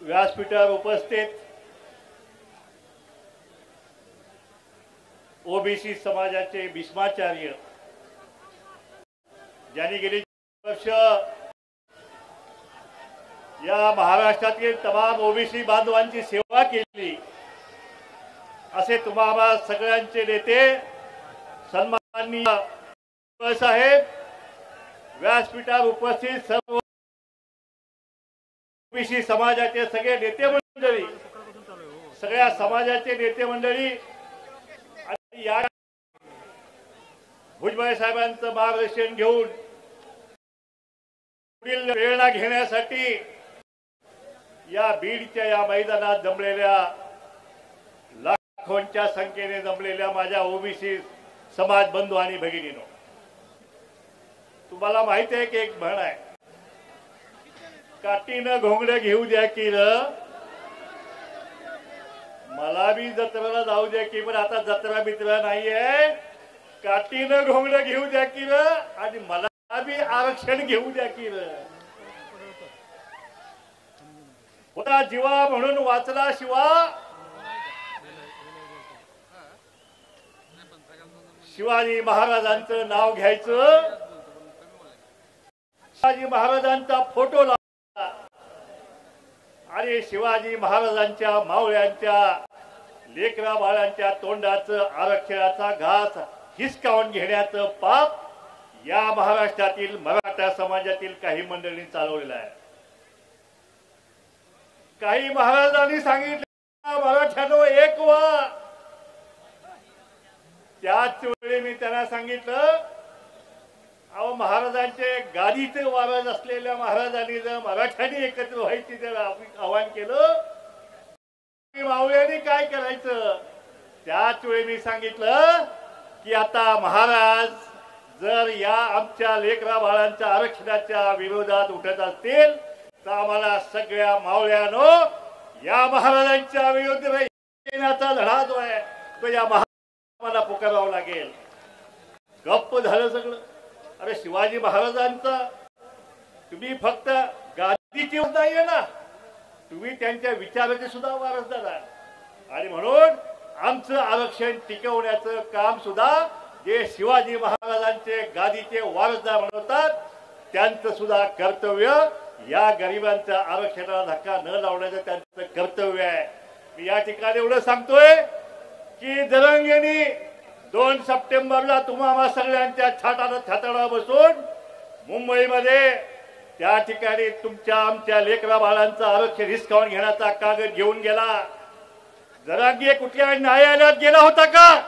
व्यासपीठावर उपस्थित ओबीसी समाजाचे भीष्माचार्य, ज्यांनी गेली वर्ष या महाराष्ट्रातील तमाम ओबीसी बांधवांची सेवा केली, असे तुम्हाला सगळ्यांचे नेते सन्माननीय साहेब, व्यासपीठावर उपस्थित सर्व ओबीसी समाजाचे सगळे नेते मंडळी, सगळ्या समाजाचे नेते मंडळी आणि या भुजबळ साहेबांचं मार्गदर्शन घेऊन पुढील प्रेरणा घेण्यासाठी या बीडच्या या मैदानात जमलेल्या लाखोंच्या संख्येने जमलेल्या माझ्या ओबीसी समाज बंधू आणि भगिनींनो, तुम्हाला माहिती आहे की एक म्हण आहे, काठीनं घोंगडं घेऊ द्या की र, मला बी जत्रेला जाऊ द्या की, पण आता जत्रा बित्रा नाहीये, काठीनं घोंगडं घेऊ द्या की र आणि मला बी आरक्षण घेऊ द्या की र. होता जीवा म्हणून वाचला शिवा, शिवाजी महाराजांचं नाव घ्यायचं, शिवाजी महाराजांचा फोटो लावला आणि शिवाजी महाराजांच्या मावळ्यांच्या लेकरा बाळांच्या तोंडाचं आरक्षणाचा घास हिसकावून घेण्याचं पाप या महाराष्ट्रातील मराठा समाजातील काही मंडळींनी चालवलेलं आहे. काही महाराजांनी सांगितलं मराठ्यानो एक व्हा, त्याच वेळी मी त्यांना सांगितलं, अहो महाराजांचे गादीचे वारस असलेल्या महाराजांनी जर मराठ्यांनी एकत्र व्हायची जर आवाहन केलं, मावळ्यांनी काय करायचं? त्याच वेळी मी सांगितलं की आता महाराज जर या आमच्या लेकरा बाळांच्या आरक्षणाच्या विरोधात उठत असतील तर आम्हाला सगळ्या मावळ्यानो या महाराजांच्या विरुद्ध येण्याचा लढा जो आहे तो या महाराजांना पुकारावा लागेल. गप्प झालं सगळं. अरे शिवाजी महाराजांचा तुम्ही फक्त गादीची नाहीये ना, तुम्ही त्यांच्या विचाराचे सुद्धा वारसदार आहे आणि म्हणून आमचं आरक्षण टिकवण्याचं काम सुद्धा जे शिवाजी महाराजांचे गादीचे वारसदार म्हणतात त्यांचं सुद्धा कर्तव्य या गरिबांच्या आरक्षणाला धक्का न लावण्याचं त्यांचं कर्तव्य आहे. मी या ठिकाणी एवढं सांगतोय की जरांगेंनी 2 सप्टेंबरला तुम्हाला सगळ्यांच्या छाताला छाताळा बसून मुंबईमध्ये त्या ठिकाणी तुमच्या आमच्या लेकरा बाळांचं आरक्षण हिसकावून घेण्याचा कागद घेऊन गेला. जरांगे कुठल्या न्यायालयात गेला होता का?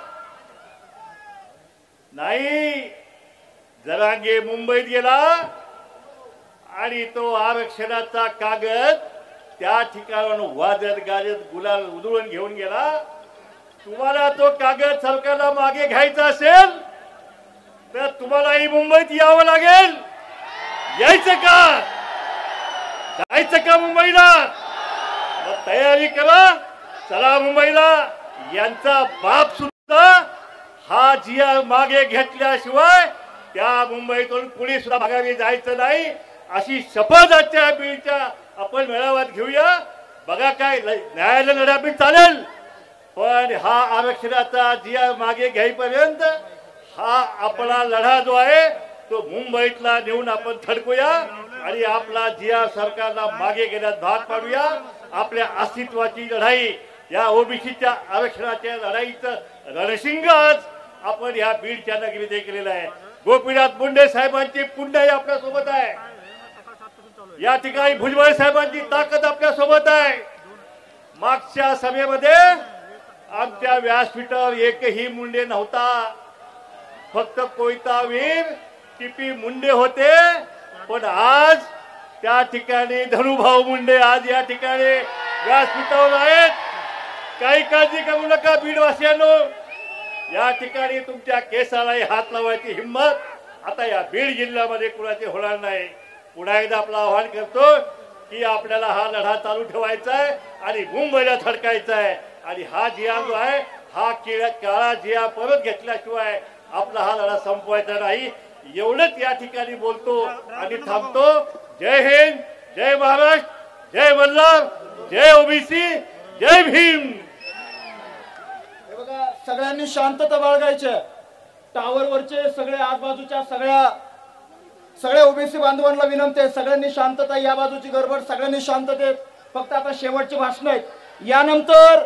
नाही. जरांगे मुंबईत गेला आणि तो आरक्षणाचा कागद त्या ठिकाणाहून वाजत गाजत गुलाल उधळून घेऊन गेला. तुम्हाला तो कागद सरकारला मागे घ्यायचा असेल तर तुम्हालाही मुंबईत यावं लागेल. यायचं का? जायचं का मुंबईला? मग तयारी करा, चला मुंबईला. यांचा बाप सुद्धा हा जिया मागे घेतल्याशिवाय त्या मुंबईतून कुणी सुद्धा माघारी जायचं नाही अशी शपथ आजच्या बीडच्या आपण मेळाव्यात घेऊया. बघा काय न्यायालय लढा बी चालेल, पण हा आरक्षणाचा जिया मागे घ्यायपर्यंत हा आपला लढा जो आहे तो मुंबईतला नेऊन आपण थडकूया आणि आपला जिया सरकारला मागे घेण्यात भाग पाडूया. आपल्या अस्तित्वाची लढाई या ओबीसीच्या आरक्षणाच्या लढाईचं रणशिंग आज आपण या बीडच्या नगरीत केलेलं आहे. गोपीनाथ मुंडे साहेबांची पुण्याई आपल्या सोबत आहे. या ठिकाणी भुजबळ साहेबांची ताकद आपल्या सोबत आहे. मागच्या सभेमध्ये आमच्या व्यासपीठावर एकही मुंडे नव्हता, फक्त कोयतावीर टीपी मुंडे होते. पण आज त्या ठिकाणी धनुभाऊ मुंडे आज या ठिकाणी व्यासपीठावर आहेत. काही काळजी करू नका बीडवासियांनो. या ठिकाणी तुमच्या केसालाही हात लावायची हिंमत आता या बीड जिल्ह्यामध्ये कुणाची होणार नाही. पुन्हा एकदा आपलं आवाहन करतो की आपल्याला हा लढा चालू ठेवायचा आहे आणि मुंबईला थडकायचा आहे आणि हा जिया जो आहे हा काळा जिया परत घेतल्याशिवाय आपला हा लढा संपवायचा नाही. एवढंच या ठिकाणी बोलतो आणि थांबतो. जय हिंद, जय महाराष्ट्र, जय मल्हार. जय ओबीसी, जय भीम. हे बघा, सगळ्यांनी शांतता बाळगायची. टावरवरचे सगळे आजबाजूच्या सगळ्या ओबीसी बांधवांना विनंती आहे, सगळ्यांनी शांतता. या बाजूची गडबड, सगळ्यांनी शांततेत. फक्त आता शेवटची भाषण आहेत. यानंतर